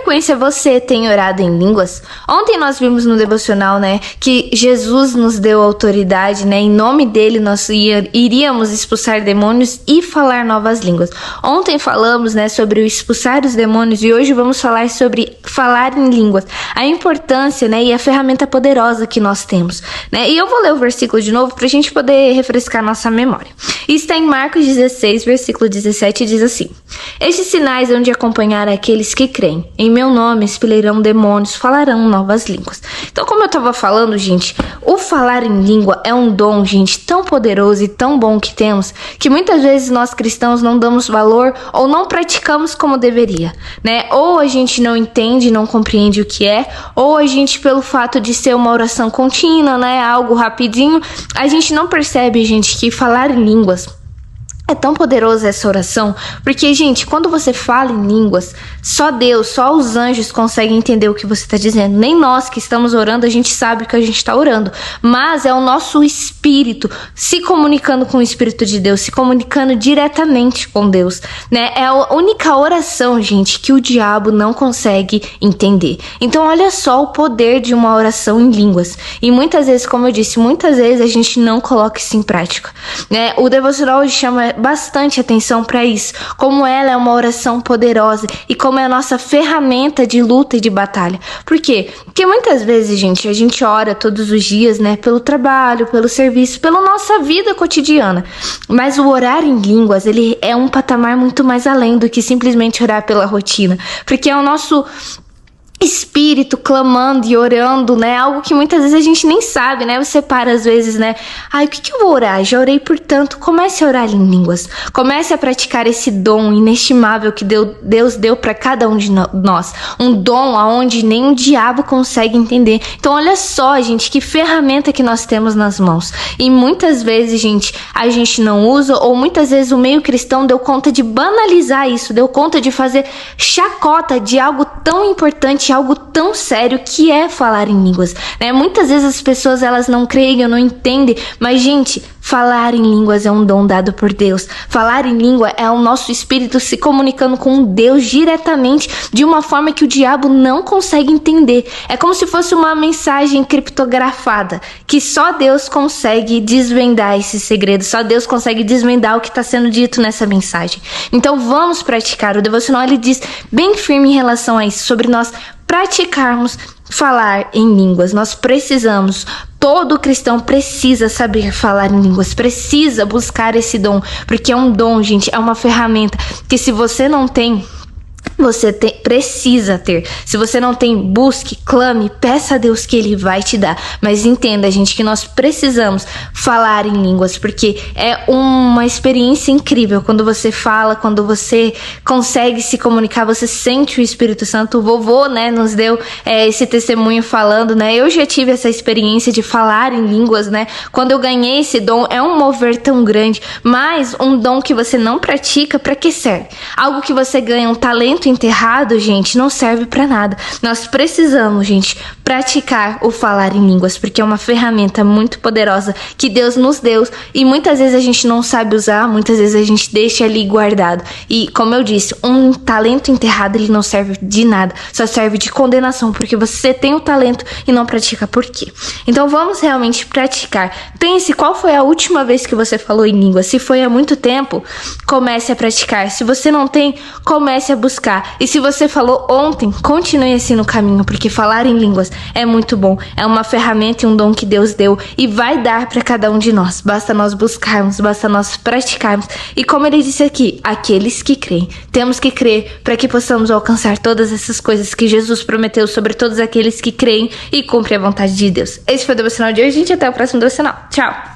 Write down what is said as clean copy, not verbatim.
frequência você tem orado em línguas? Ontem nós vimos no devocional, né, que Jesus nos deu autoridade, né, em nome dele nós iríamos expulsar demônios e falar novas línguas. Ontem falamos, né, sobre o expulsar os demônios e hoje vamos falar sobre falar em línguas, a importância, né, e a ferramenta poderosa que nós temos, né? E eu vou ler o versículo de novo para a gente poder refrescar nossa memória. Está em Marcos 16, versículo 17, diz assim: Estes sinais hão de acompanhar aqueles que creem. Em meu nome expelirão demônios, falarão novas línguas. Então, como eu estava falando, gente, o falar em língua é um dom, gente, tão poderoso e tão bom que temos, que muitas vezes nós cristãos não damos valor ou não praticamos como deveria, né? Ou a gente não entende, não compreende o que é, ou a gente, pelo fato de ser uma oração contínua, né, algo rapidinho, a gente não percebe, gente, que falar em línguas é tão poderosa essa oração, porque, gente, quando você fala em línguas, só Deus, só os anjos conseguem entender o que você está dizendo. Nem nós que estamos orando, a gente sabe o que a gente está orando, mas é o nosso espírito se comunicando com o Espírito de Deus, se comunicando diretamente com Deus, né? É a única oração, gente, que o diabo não consegue entender. Então, olha só o poder de uma oração em línguas. E muitas vezes, como eu disse, muitas vezes a gente não coloca isso em prática, né? O devocional hoje chama bastante atenção para isso, como ela é uma oração poderosa e como é a nossa ferramenta de luta e de batalha. Por quê? Porque muitas vezes, gente, a gente ora todos os dias, né, pelo trabalho, pelo serviço, pela nossa vida cotidiana, mas o orar em línguas, ele é um patamar muito mais além do que simplesmente orar pela rotina, porque é o nosso espírito clamando e orando, né? Algo que muitas vezes a gente nem sabe, né? Você para às vezes, né? Ai, o que eu vou orar? Já orei por tanto. Comece a orar em línguas. Comece a praticar esse dom inestimável que Deus deu para cada um de nós. Um dom aonde nem o diabo consegue entender. Então, olha só, gente, que ferramenta que nós temos nas mãos. E muitas vezes, gente, a gente não usa, ou muitas vezes o meio cristão deu conta de banalizar isso, deu conta de fazer chacota de algo tão importante, algo tão sério que é falar em línguas, né? Muitas vezes as pessoas, elas não creem, não entendem, mas, gente, falar em línguas é um dom dado por Deus. Falar em língua é o nosso espírito se comunicando com Deus diretamente, de uma forma que o diabo não consegue entender. É como se fosse uma mensagem criptografada, que só Deus consegue desvendar esse segredo, só Deus consegue desvendar o que está sendo dito nessa mensagem. Então vamos praticar. O devocional, ele diz bem firme em relação a isso, sobre nós praticarmos falar em línguas. Nós precisamos, todo cristão precisa saber falar em línguas, precisa buscar esse dom, porque é um dom, gente, é uma ferramenta que, se você não tem, você precisa ter. Se você não tem, busque, clame, peça a Deus que Ele vai te dar. Mas entenda, gente, que nós precisamos falar em línguas, porque é uma experiência incrível. Quando você fala, quando você consegue se comunicar, você sente o Espírito Santo. O vovô, né, nos deu esse testemunho falando, né? Eu já tive essa experiência de falar em línguas, né? Quando eu ganhei esse dom, é um mover tão grande, mas um dom que você não pratica, para que serve? Algo que você ganha, um talento enterrado, gente, não serve para nada. Nós precisamos, gente, praticar o falar em línguas, porque é uma ferramenta muito poderosa que Deus nos deu e muitas vezes a gente não sabe usar, muitas vezes a gente deixa ali guardado. E, como eu disse, um talento enterrado, ele não serve de nada, só serve de condenação, porque você tem o talento e não pratica. Por quê? Então vamos realmente praticar. Pense, qual foi a última vez que você falou em língua? Se foi há muito tempo, comece a praticar. Se você não tem, comece a buscar. E se você falou ontem, continue assim no caminho, porque falar em línguas é muito bom. É uma ferramenta e um dom que Deus deu e vai dar para cada um de nós. Basta nós buscarmos, basta nós praticarmos. E como ele disse aqui, aqueles que creem. Temos que crer para que possamos alcançar todas essas coisas que Jesus prometeu sobre todos aqueles que creem e cumprem a vontade de Deus. Esse foi o devocional de hoje, gente. Até o próximo devocional. Tchau!